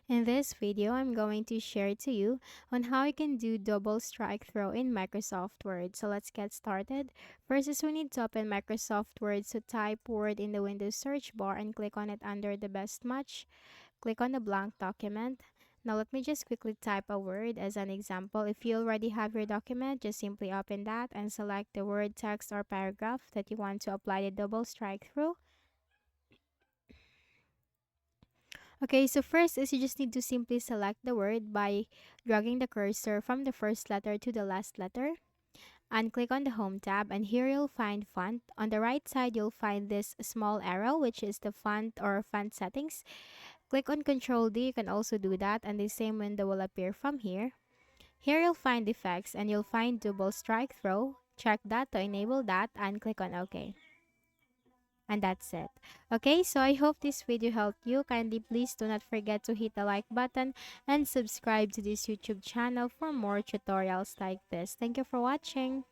In this video, I'm going to share to you on how you can do double strike throw in Microsoft Word. So let's get started. First is we need to open Microsoft Word. So type Word in the Windows search bar and click on it under the best match. Click on the blank document. Now let me just quickly type a word as an example. If you already have your document, just simply open that and select the word, text, or paragraph that you want to apply the double strike through. Okay, so first is you just need to simply select the word by dragging the cursor from the first letter to the last letter and click on the home tab, and here you'll find font. On the right side, you'll find this small arrow which is the font or font settings. Click on Control D, you can also do that, and the same window will appear from here. Here you'll find effects and you'll find double strike throw. Check that to enable that and click on OK. And that's it. Okay, so I hope this video helped you. Kindly please do not forget to hit the like button and subscribe to this YouTube channel for more tutorials like this. Thank you for watching.